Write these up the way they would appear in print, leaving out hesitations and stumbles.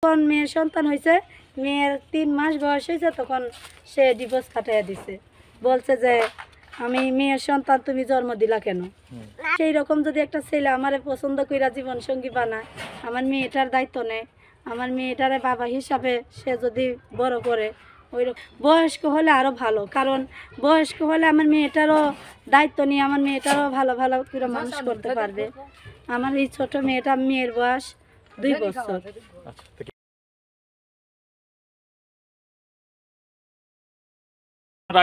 যখন মেয়ের সন্তান হয়েছে, মেয়ের 3 মাস বয়স হয়েছে, তখন সে ডিভোর্স কাটাইয়া দিছে। বলছে যে আমি মেয়ের সন্তান তুমি জন্ম দিলা কেন? সেই রকম যদি একটা ছেলে আমারে পছন্দ কইরা জীবন সঙ্গী বানায়, আমার মেয়েটার দায়িত্ব নেয়, আমার মেয়েটারে বাবা হিসাবে সে যদি বড় করে, ওই বয়স্ক হলে আরও ভালো। কারণ বয়স্ক হলে আমার মেয়েটারও দায়িত্ব নিয়ে আমার মেয়েটারও ভালো ভালো করে মানুষ করতে পারবে। আমার এই ছোট মেয়েটা, মেয়ের বয়স 2 বছর।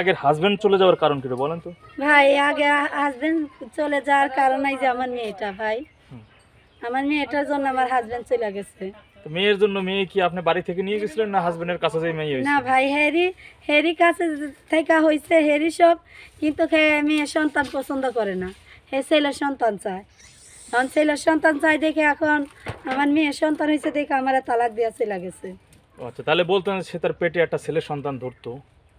আগের হাজবেন্ড চলে যাওয়ার কারণ কি বলেন তো? ভাই আগে হাজবেন্ড চলে যাওয়ার কারণ এই যে আমার মেয়েটা, ভাই আমার মেয়েটার জন্য আমার হাজবেন্ড চলে গেছে। তো মেয়ের জন্য মেয়ে কি আপনি বাড়ি থেকে নিয়ে গেছিলেন না হাজবেন্ডের কাছে যাই মেয়ে হইছে? না ভাই, হেরি কাছে থেকে হইছে হেরি সব, কিন্তু মেয়ে সন্তান পছন্দ করে না, হে ছেলের সন্তান চায়। এখন ছেলের সন্তান চাই দেখে এখন আমার মেয়ের সন্তান হয়েছে দেখে আমার তালাক দেওয়া চলে গেছে। আচ্ছা, তাহলে বলতেন সে তার পেটে একটা ছেলে সন্তান ধরতো।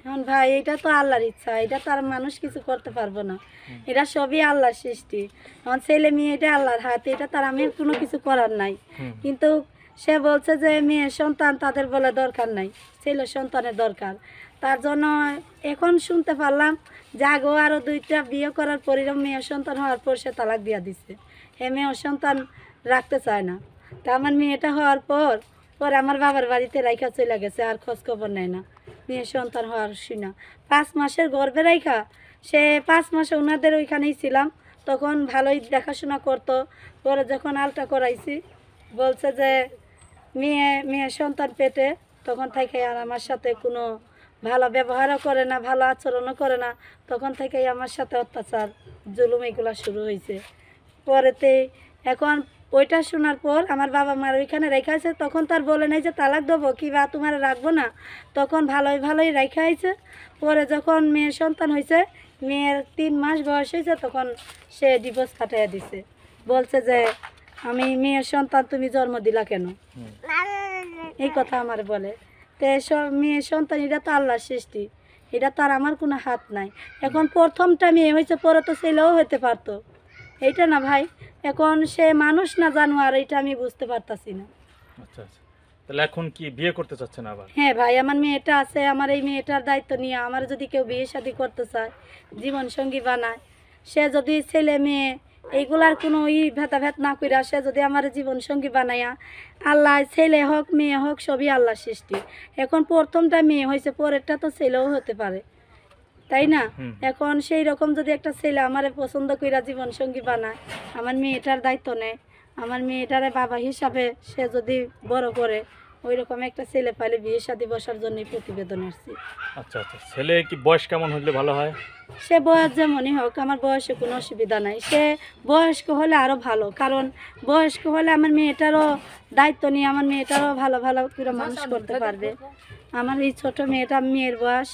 এখন ভাই এটা তো আল্লাহর ইচ্ছা, এটা তো আর মানুষ কিছু করতে পারবো না, এটা সবই আল্লাহর সৃষ্টি। এখন ছেলে মেয়ে এটা আল্লাহর হাতে, এটা তার আমি কোনো কিছু করার নাই। কিন্তু সে বলছে যে মেয়ের সন্তান তাদের বলে দরকার নাই, ছেলের সন্তানের দরকার। তার জন্য এখন শুনতে পারলাম যে আগেও আরও 2টা বিয়ে করার পরই মেয়ের সন্তান হওয়ার পর সে তালাক দিয়া দিছে। হে মেয়ের সন্তান রাখতে চায় না। তা আমার মেয়েটা হওয়ার পর আমার বাবার বাড়িতে রাইখা চলে গেছে, আর খোঁজ খবর নেয় না। মেয়ের সন্তান হওয়ার শুনা 5 মাসের গর্ভে রাইখা সে 5 মাসে ওনাদের ওইখানেই ছিলাম, তখন ভালোই দেখাশোনা করতো। পরে যখন আলটা করাইছি, বলছে যে মেয়ের সন্তান পেটে, তখন থেকে আর আমার সাথে কোনো ভালো ব্যবহারও করে না, ভালো আচরণও করে না। তখন থেকেই আমার সাথে অত্যাচার জুলুম এগুলো শুরু হয়েছে। পরেতে এখন ওইটা শোনার পর আমার বাবা মার ওইখানে রেখাইছে, তখন তার বলে নাই যে তালাক দেবো কি বা তোমার রাখবো না, তখন ভালোই রেখাইছে। পরে যখন মেয়ের সন্তান হয়েছে, মেয়ের 3 মাস বয়স হয়েছে, তখন সে ডিভোর্স কাটাইয়া দিছে। বলছে যে আমি মেয়ের সন্তান তুমি জন্ম দিলা কেন, এই কথা আমার বলে। তো মেয়ের সন্তান এটা তো আল্লাহর সৃষ্টি, এটা তো আর আমার কোনো হাত নাই। এখন প্রথমটা মেয়ে হয়েছে, পরে তো ছেলেও হতে পারতো, এইটা না ভাই। এখন সে মানুষ না জানোয়ার, এটা আমি বুঝতে পারতাছি না। আচ্ছা আচ্ছা, তাহলে এখন কি বিয়ে করতে চাচ্ছেন আবার? হ্যাঁ ভাই, আমার মেয়েটা আছে, আমার এই মেয়েটার দায়িত্ব নিয়ে আমার যদি কেউ বিয়ে শাদী করতে চায়, জীবন সঙ্গী বানায়, সে যদি ছেলে মেয়ে এইগুলার কোনো ভেদাভেদ না কইরা সে যদি আমার জীবন সঙ্গী বানাইয়া, আল্লাহ ছেলে হোক মেয়ে হোক সবই আল্লাহর সৃষ্টি। এখন প্রথমটা মেয়ে হয়েছে, পরেরটা তো ছেলেও হতে পারে, তাই না? এখন সেই রকম যদি একটা ছেলে আমারে পছন্দ কইরা জীবন সঙ্গী বানায়, আমার মেয়েটার দায়িত্ব নেয়, আমার মেয়েটারে বাবা হিসাবে সে যদি বড় করে, ওই রকম একটা ছেলে পাইলে বিয়ে শাদী বসার জন্য প্রতিবেদন আসছি। আচ্ছা আচ্ছা, ছেলে কি বয়স কেমন হলে ভালো হয়? সে বয়স যেমনই হোক, আমার বয়সে কোনো অসুবিধা নাই। সে বয়স্ক হলে আরও ভালো, কারণ বয়স্ক হলে আমার মেয়েটারও দায়িত্ব নিয়ে আমার মেয়েটারও ভালো করে মানুষ করতে পারবে। আমার এই ছোট মেয়েটা, মেয়ের বয়স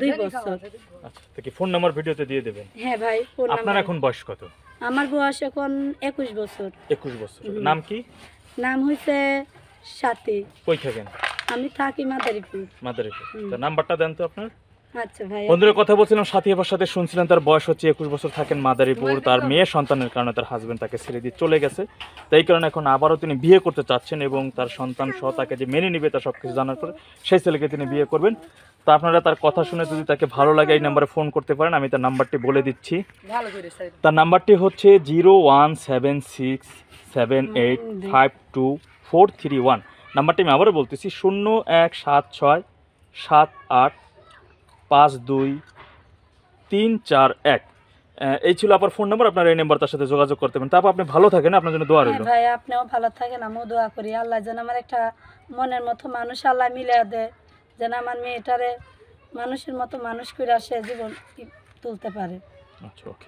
2 বছর। আচ্ছা, তো কি ফোন নাম্বার ভিডিওতে দিয়ে দেবেন? হ্যাঁ ভাই, ফোন আপনার নাম্বার। এখন বয়স কত? আমার বয়স এখন 21 বছর। 21 বছর। নাম কি? নাম হইছে সাথী। কই থাকেন? আমি থাকি মাদারীপুর। মাদারীপুর। তো নাম্বারটা দেন তো আপনার। আচ্ছা ভাই। বন্ধুদের কথা বলছিলাম, সাথী আপার সাথে শুনছিলেন, তার বয়স হচ্ছে 21 বছর, থাকেন মাদারীপুর। তার মেয়ের সন্তানের কারণে তার হাজবেন্ড তাকে ছেড়ে দিয়ে চলে গেছে, তাই কারণে এখন আবারও তিনি বিয়ে করতে চাচ্ছেন এবং তার সন্তান সহ তাকে যে মেনে নিবে তার সবকিছু জানার পরে সেই ছেলেকে তিনি বিয়ে করবেন। তো আপনারা তার কথা শুনে যদি তাকে ভালো লাগে এই নাম্বারে ফোন করতে পারেন। আমি তার নাম্বারটি বলে দিচ্ছি। তার নাম্বারটি হচ্ছে 01767852431। নাম্বারটি আমি আবারও বলতেছি 01767852341। এই ছিল আপনার ফোন নাম্বার। আপনার এই নাম্বার তার সাথে যোগাযোগ করতে পারেন। তারপর আপনি ভালো থাকেন, আপনার জন্য দোয়া রইল। ভাই আপনিও ভালো থাকেন, আমিও দোয়া করি আল্লাহ যেন আমার একটা মনের মতো মানুষ আল্লাহ মিলে দেয়, যেন আমার মেয়েটারে মানুষের মতো মানুষ করে সে জীবন তুলতে পারে। আচ্ছা, ওকে।